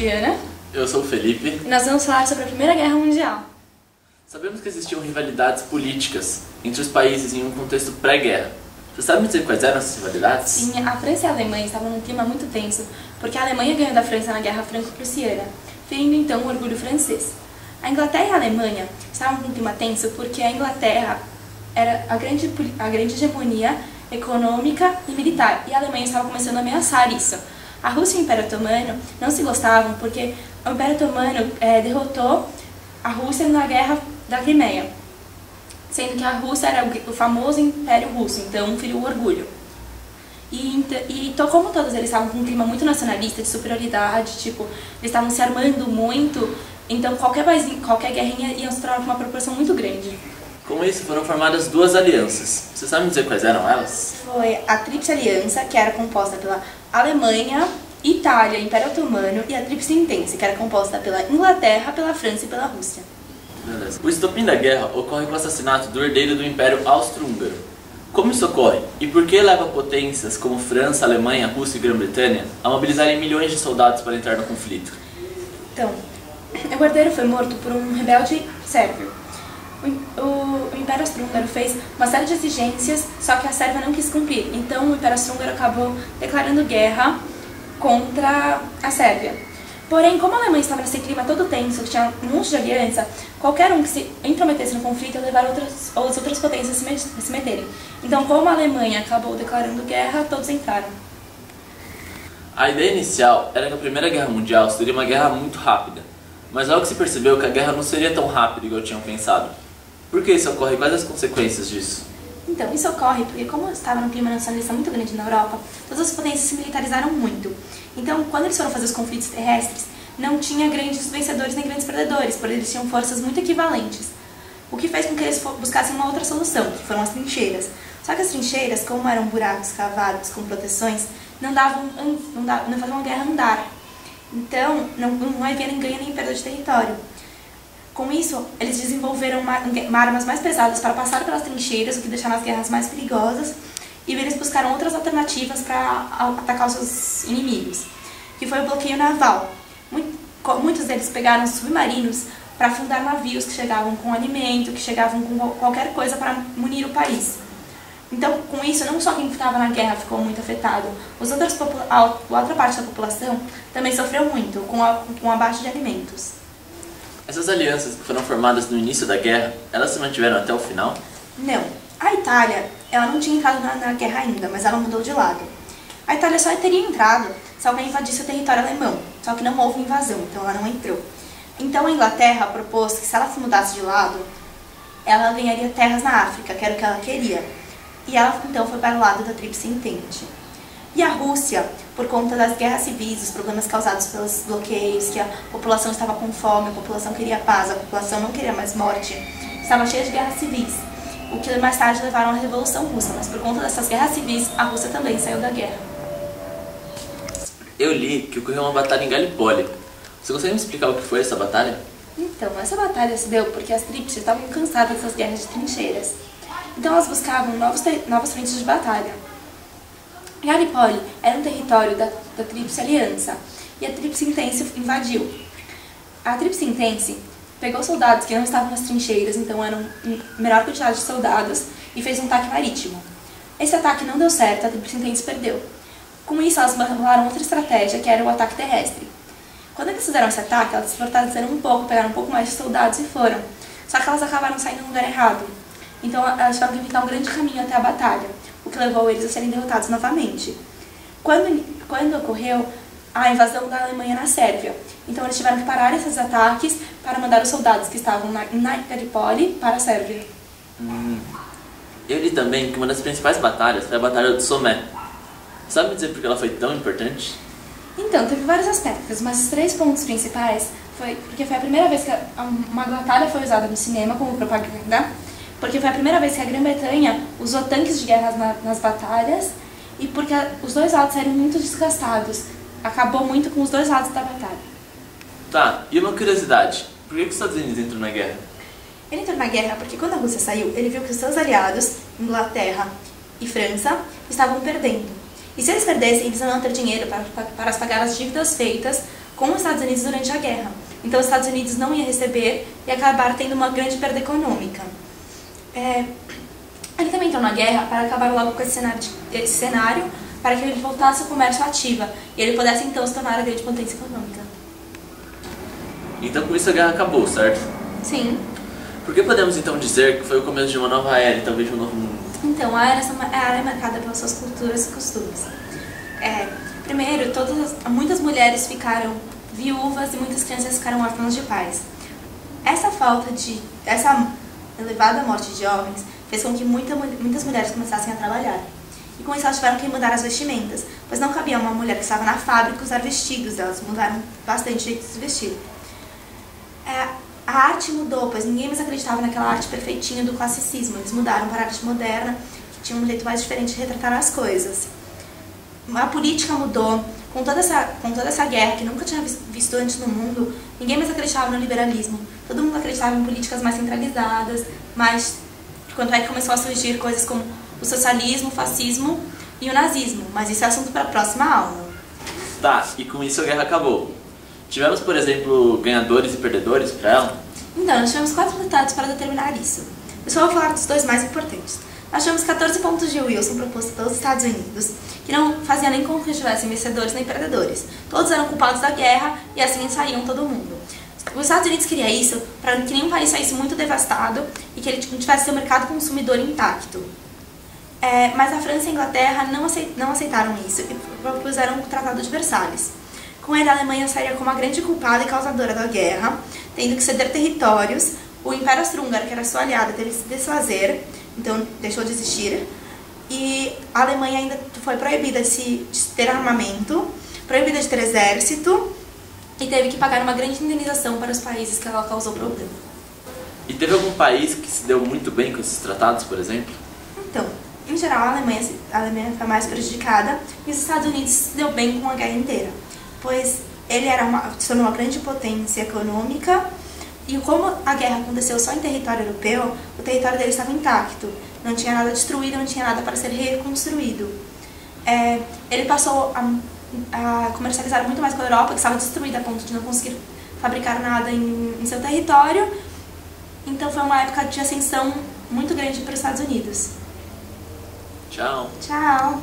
Juliana. Eu sou o Felipe. E nós vamos falar sobre a Primeira Guerra Mundial. Sabemos que existiam rivalidades políticas entre os países em um contexto pré-guerra. Você sabe me dizer quais eram essas rivalidades? Sim, a França e a Alemanha estavam num clima muito tenso, porque a Alemanha ganhou da França na Guerra Franco-Prussiana, ferindo então o orgulho francês. A Inglaterra e a Alemanha estavam num clima tenso porque a Inglaterra era a grande hegemonia econômica e militar, e a Alemanha estava começando a ameaçar isso. A Rússia e o Império Otomano não se gostavam porque o Império Otomano derrotou a Rússia na Guerra da Crimeia, sendo que a Rússia era o famoso Império Russo, então feriu o orgulho. Então, como todos eles estavam com um clima muito nacionalista, de superioridade, tipo, eles estavam se armando muito, então qualquer guerrinha ia se tornar uma proporção muito grande. Com isso, foram formadas duas alianças. Você sabe me dizer quais eram elas? Foi a Tríplice Aliança, que era composta pela Alemanha, Itália, Império Otomano, e a Tríplice Entente, que era composta pela Inglaterra, pela França e pela Rússia. Beleza. O estopim da guerra ocorre com o assassinato do herdeiro do Império Austro-Húngaro. Como isso ocorre? E por que leva potências como França, Alemanha, Rússia e Grã-Bretanha a mobilizarem milhões de soldados para entrar no conflito? Então, o herdeiro foi morto por um rebelde sérvio. O Império Austro-Húngaro fez uma série de exigências, só que a Sérvia não quis cumprir. Então o Império Austro-Húngaro acabou declarando guerra contra a Sérvia. Porém, como a Alemanha estava nesse clima todo tenso, que tinha um monte de aliança, qualquer um que se intrometesse no conflito ia levar as outras potências a se meterem. Então, como a Alemanha acabou declarando guerra, todos entraram. A ideia inicial era que a Primeira Guerra Mundial seria uma guerra muito rápida, mas logo se percebeu que a guerra não seria tão rápida igual tinham pensado. Por que isso ocorre? Quais as consequências disso? Então, isso ocorre porque, como estava num clima nacionalista muito grande na Europa, todas as potências se militarizaram muito. Então, quando eles foram fazer os conflitos terrestres, não tinha grandes vencedores nem grandes perdedores, porque eles tinham forças muito equivalentes. O que fez com que eles buscassem uma outra solução, que foram as trincheiras. Só que as trincheiras, como eram buracos cavados com proteções, não faziam uma guerra andar. Então, não havia nem ganho nem perda de território. Com isso, eles desenvolveram armas mais pesadas para passar pelas trincheiras, o que deixava as guerras mais perigosas, e eles buscaram outras alternativas para atacar os seus inimigos, que foi o bloqueio naval. Muitos deles pegaram submarinos para afundar navios que chegavam com alimento, que chegavam com qualquer coisa para munir o país. Então, com isso, não só quem estava na guerra ficou muito afetado, a outra parte da população também sofreu muito com o abaixo de alimentos. Essas alianças que foram formadas no início da guerra, elas se mantiveram até o final? Não. A Itália, ela não tinha entrado na guerra ainda, mas ela mudou de lado. A Itália só teria entrado se alguém invadisse o território alemão, só que não houve invasão, então ela não entrou. Então a Inglaterra propôs que se ela se mudasse de lado, ela ganharia terras na África, que era o que ela queria. E ela então foi para o lado da Tríplice Entente. E a Rússia, por conta das guerras civis, os problemas causados pelos bloqueios, que a população estava com fome, a população queria paz, a população não queria mais morte, estava cheia de guerras civis, o que mais tarde levaram à Revolução Russa, mas por conta dessas guerras civis, a Rússia também saiu da guerra. Eu li que ocorreu uma batalha em Galípoli. Você consegue me explicar o que foi essa batalha? Então, essa batalha se deu porque as tríplices estavam cansadas dessas guerras de trincheiras. Então elas buscavam novas frentes de batalha. Galípoli era um território da Tríplice Aliança e a Tríplice Entente invadiu. A Tríplice Entente pegou soldados que não estavam nas trincheiras, então eram menor quantidade de soldados, e fez um ataque marítimo. Esse ataque não deu certo, a Tríplice Entente perdeu. Com isso, elas bolaram outra estratégia, que era o ataque terrestre. Quando eles fizeram esse ataque, elas se fortaleceram um pouco, pegaram um pouco mais de soldados e foram. Só que elas acabaram saindo no lugar errado. Então elas tiveram que inventar um grande caminho até a batalha, o que levou eles a serem derrotados novamente. Quando ocorreu a invasão da Alemanha na Sérvia, então eles tiveram que parar esses ataques para mandar os soldados que estavam na Galípoli para a Sérvia. Eu li também que uma das principais batalhas foi a Batalha do Somme. Sabe me dizer por que ela foi tão importante? Então, teve vários aspectos, mas os 3 pontos principais foi porque foi a primeira vez que uma batalha foi usada no cinema como propaganda, porque foi a primeira vez que a Grã-Bretanha usou tanques de guerra nas batalhas, e porque os dois lados saíram muito desgastados. Acabou muito com os dois lados da batalha. Tá, e uma curiosidade. Por que os Estados Unidos entrou na guerra? Ele entrou na guerra porque quando a Rússia saiu, ele viu que os seus aliados, Inglaterra e França, estavam perdendo. E se eles perdessem, eles não iam ter dinheiro para pagar as dívidas feitas com os Estados Unidos durante a guerra. Então os Estados Unidos não ia receber e acabaram tendo uma grande perda econômica. Ele também entrou na guerra para acabar logo com esse cenário para que ele voltasse ao comércio ativa e ele pudesse então se tornar a grande potência econômica. Então com isso a guerra acabou, certo? Sim. Por que podemos então dizer que foi o começo de uma nova era e talvez de um novo mundo? Então, a era é marcada pelas suas culturas e costumes. Primeiro, muitas mulheres ficaram viúvas e muitas crianças ficaram órfãs de pais. Essa elevada morte de jovens fez com que muitas mulheres começassem a trabalhar. E com isso elas tiveram que mudar as vestimentas, pois não cabia uma mulher que estava na fábrica usar vestidos, elas mudaram bastante o jeito de se vestir. A arte mudou, pois ninguém mais acreditava naquela arte perfeitinha do classicismo. Eles mudaram para a arte moderna, que tinha um jeito mais diferente de retratar as coisas. A política mudou. Com toda essa guerra que nunca tinha visto antes no mundo, ninguém mais acreditava no liberalismo. Todo mundo acreditava em políticas mais centralizadas, quanto é que começou a surgir coisas como o socialismo, o fascismo e o nazismo. Mas isso é assunto para a próxima aula. Tá, e com isso a guerra acabou. Tivemos, por exemplo, ganhadores e perdedores para ela? Então, nós tivemos 4 resultados para determinar isso. Eu só vou falar dos 2 mais importantes. Nós tivemos 14 pontos de Wilson propostos pelos Estados Unidos, que não fazia nem com que tivessem vencedores nem perdedores. Todos eram culpados da guerra e assim saíam todo mundo. Os Estados Unidos queria isso para que nenhum país saísse muito devastado e que ele tivesse seu mercado consumidor intacto. Mas a França e a Inglaterra não aceitaram isso e propuseram o Tratado de Versalhes. Com ele, a Alemanha sairia como a grande culpada e causadora da guerra, tendo que ceder territórios. O Império Austro-Húngaro, que era sua aliada, teve que se desfazer, então deixou de existir. E a Alemanha ainda foi proibida de ter armamento, proibida de ter exército, e teve que pagar uma grande indenização para os países que ela causou problema. E teve algum país que se deu muito bem com esses tratados, por exemplo? Então, em geral, a Alemanha foi mais prejudicada e os Estados Unidos se deu bem com a guerra inteira, pois ele se tornou uma grande potência econômica e como a guerra aconteceu só em território europeu, o território dele estava intacto, não tinha nada destruído, não tinha nada para ser reconstruído. Ele passou a comercializar muito mais com a Europa, que estava destruída a ponto de não conseguir fabricar nada em seu território. Então foi uma época de ascensão muito grande para os Estados Unidos. Tchau! Tchau!